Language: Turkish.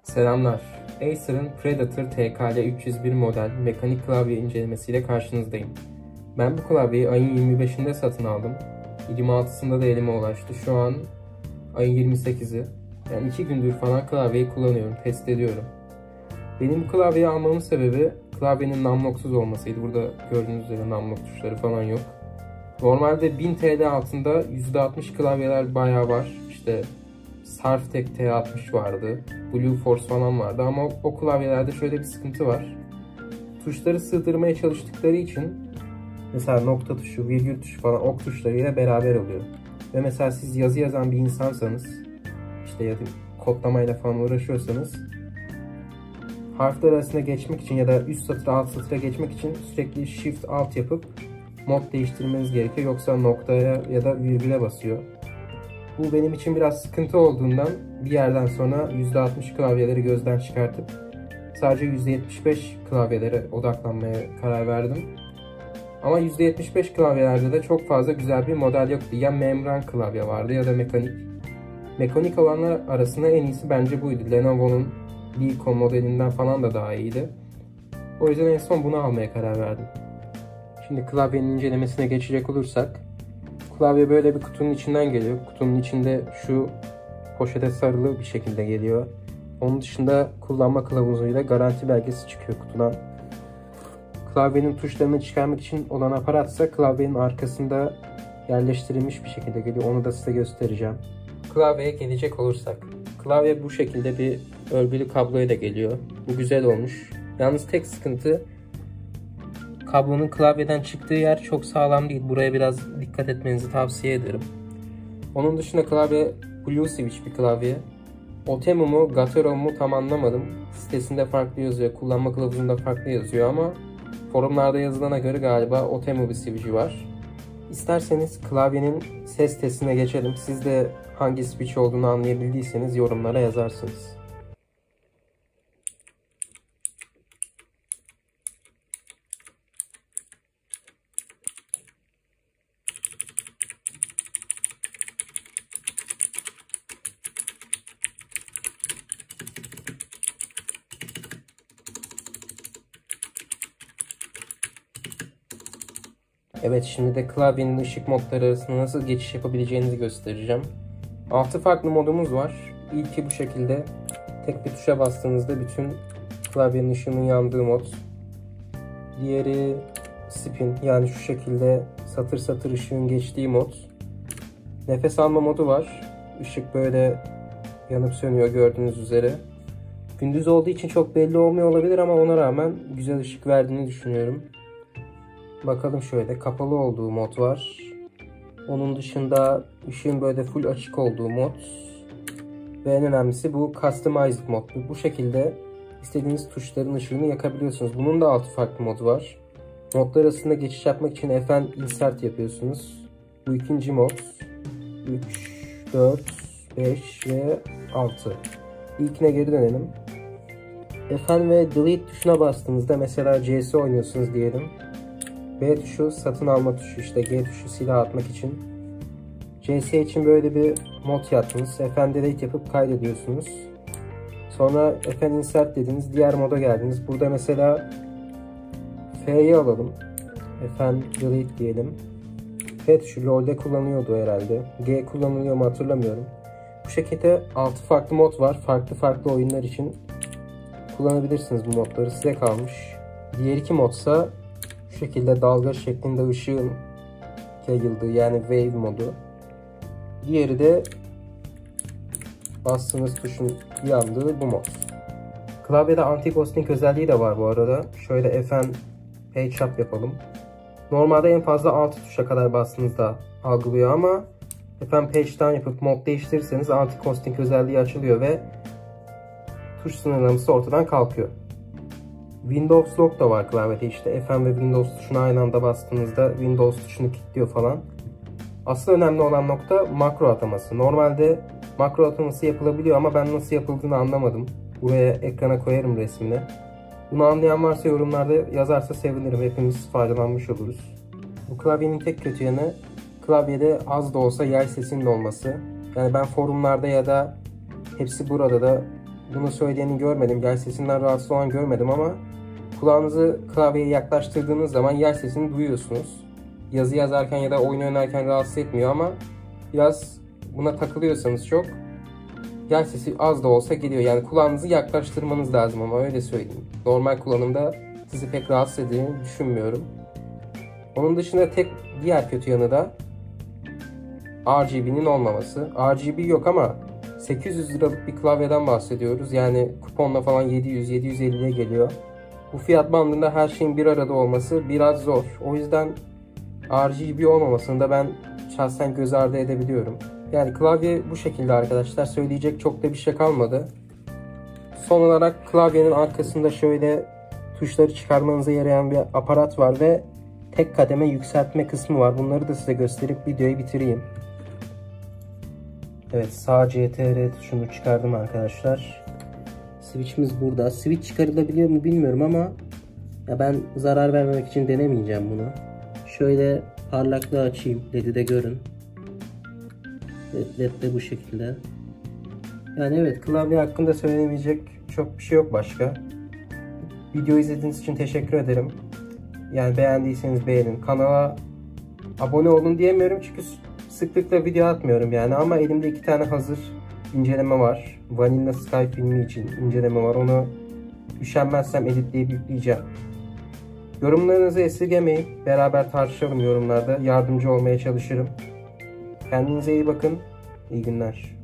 Selamlar. Acer'ın Predator TKL 301 model mekanik klavye incelemesiyle karşınızdayım. Ben bu klavyeyi ayın 25'inde satın aldım. 26'sında da elime ulaştı. Şu an ayın 28'i. Yani 2 gündür falan klavyeyi kullanıyorum, test ediyorum. Benim bu klavyeyi almamın sebebi klavyenin numlocksuz olmasıydı. Burada gördüğünüz üzere numlock tuşları falan yok. Normalde 1000 TL altında %60 klavyeler bayağı var. İşte Sarftek T60 vardı, Blue Force falan vardı ama o klavyelerde şöyle bir sıkıntı var. Tuşları sığdırmaya çalıştıkları için mesela nokta tuşu, virgül tuşu falan ok tuşlarıyla beraber oluyor. Ve mesela siz yazı yazan bir insansanız, işte ya da kodlamayla falan uğraşıyorsanız harfler arasında geçmek için ya da üst satıra alt satıra geçmek için sürekli Shift Alt yapıp mod değiştirmeniz gerekiyor. Yoksa noktaya ya da virgüle basıyor. Bu benim için biraz sıkıntı olduğundan bir yerden sonra %60 klavyeleri gözden çıkartıp sadece %75 klavyelere odaklanmaya karar verdim. Ama %75 klavyelerde de çok fazla güzel bir model yoktu. Ya membran klavye vardı ya da mekanik. Mekanik olanlar arasında en iyisi bence buydu. Lenovo'nun Legion modelinden falan da daha iyiydi. O yüzden en son bunu almaya karar verdim. Şimdi klavyenin incelemesine geçecek olursak, klavye böyle bir kutunun içinden geliyor. Kutunun içinde şu poşete sarılı bir şekilde geliyor. Onun dışında kullanma kılavuzuyla garanti belgesi çıkıyor kutudan. Klavyenin tuşlarını çıkarmak için olan aparatsa klavyenin arkasında yerleştirilmiş bir şekilde geliyor. Onu da size göstereceğim. Klavyeye gelecek olursak, klavye bu şekilde bir örgülü kabloyla geliyor. Bu güzel olmuş. Yalnız tek sıkıntı, kablonun klavyeden çıktığı yer çok sağlam değil. Buraya biraz dikkat etmenizi tavsiye ederim. Onun dışında klavye Blue Switch bir klavye. Otemu mu, Gateron mu tam anlamadım. Sitesinde farklı yazıyor, kullanma kılavuzunda farklı yazıyor ama forumlarda yazılana göre galiba Otemu bir switch'i var. İsterseniz klavyenin ses testine geçelim. Siz de hangi switch olduğunu anlayabildiyseniz yorumlara yazarsınız. Evet, şimdi de klavyenin ışık modları arasında nasıl geçiş yapabileceğinizi göstereceğim. 6 farklı modumuz var. İlki bu şekilde. Tek bir tuşa bastığınızda bütün klavyenin ışığının yandığı mod. Diğeri spin, yani şu şekilde satır satır ışığın geçtiği mod. Nefes alma modu var. Işık böyle yanıp sönüyor gördüğünüz üzere. Gündüz olduğu için çok belli olmuyor olabilir ama ona rağmen güzel ışık verdiğini düşünüyorum. Bakalım, şöyle kapalı olduğu mod var. Onun dışında ışığın böyle full açık olduğu mod. Ve en önemlisi bu Customized mod. Bu şekilde istediğiniz tuşların ışığını yakabiliyorsunuz. Bunun da 6 farklı modu var. Modlar arasında geçiş yapmak için FN Insert yapıyorsunuz. Bu ikinci mod. 3, 4, 5 ve 6. İlkine geri dönelim. FN ve Delete tuşuna bastığınızda mesela CS oynuyorsunuz diyelim. B tuşu satın alma tuşu, işte G tuşu silah atmak için. CS için böyle bir mod yaptınız. FN Delete yapıp kaydediyorsunuz. Sonra FN Insert dediniz. Diğer moda geldiniz. Burada mesela F'yi alalım. FN Delete diyelim. F tuşu LoL'de kullanıyordu herhalde. G kullanılıyor mu hatırlamıyorum. Bu şekilde 6 farklı mod var. Farklı farklı oyunlar için kullanabilirsiniz bu modları. Size kalmış. Diğer iki modsa şu şekilde dalga şeklinde ışığın yayıldığı, yani wave modu. Diğeri de bastığınız tuşun yandığı bu mod. Klavyede anti-ghosting özelliği de var bu arada. Şöyle FN Page Up yapalım. Normalde en fazla 6 tuşa kadar bastığınızda algılıyor ama FN Page'den yapıp mod değiştirirseniz anti-ghosting özelliği açılıyor ve tuş sınırlaması ortadan kalkıyor. Windows Lock da var klavyede, işte FN ve Windows tuşuna aynı anda bastığınızda Windows tuşunu kilitliyor falan. Asıl önemli olan nokta makro ataması. Normalde makro ataması yapılabiliyor ama ben nasıl yapıldığını anlamadım. Buraya ekrana koyarım resmini. Bunu anlayan varsa yorumlarda yazarsa sevinirim. Hepimiz faydalanmış oluruz. Bu klavyenin tek kötü yanı, klavyede az da olsa yay sesinin olması. Yani ben forumlarda ya da hepsi burada da bunu söyleyeni görmedim. Yer sesinden rahatsız olan görmedim ama kulağınızı klavyeye yaklaştırdığınız zaman yer sesini duyuyorsunuz. Yazı yazarken ya da oyun oynarken rahatsız etmiyor ama biraz buna takılıyorsanız çok yer sesi az da olsa geliyor. Yani kulağınızı yaklaştırmanız lazım ama öyle söyleyeyim. Normal kullanımda sizi pek rahatsız edeceğini düşünmüyorum. Onun dışında diğer kötü yanı da RGB'nin olmaması. RGB yok ama 800 liralık bir klavyeden bahsediyoruz. Yani kuponla falan 700-750'ye geliyor. Bu fiyat bandında her şeyin bir arada olması biraz zor. O yüzden RGB olmamasını da ben şahsen göz ardı edebiliyorum. Yani klavye bu şekilde arkadaşlar. Söyleyecek çok da bir şey kalmadı. Son olarak klavyenin arkasında şöyle tuşları çıkarmanıza yarayan bir aparat var ve tek kademe yükseltme kısmı var. Bunları da size gösterip videoyu bitireyim. Evet, sağ CTRL tuşunu çıkardım arkadaşlar. Switch'imiz burada. Switch çıkarılabiliyor mu bilmiyorum ama ya ben zarar vermemek için denemeyeceğim bunu. Şöyle parlaklığı açayım. LED'i de görün. LED de bu şekilde. Yani evet, klavye hakkında söylenemeyecek çok bir şey yok başka. Videoyu izlediğiniz için teşekkür ederim. Yani beğendiyseniz beğenin. Kanala abone olun diyemiyorum çünkü sıklıkla video atmıyorum yani, ama elimde 2 tane hazır inceleme var. Vanilla Sky filmi için inceleme var. Onu üşenmezsem editleyip yükleyeceğim. Yorumlarınızı esirgemeyin. Beraber tartışalım yorumlarda. Yardımcı olmaya çalışırım. Kendinize iyi bakın. İyi günler.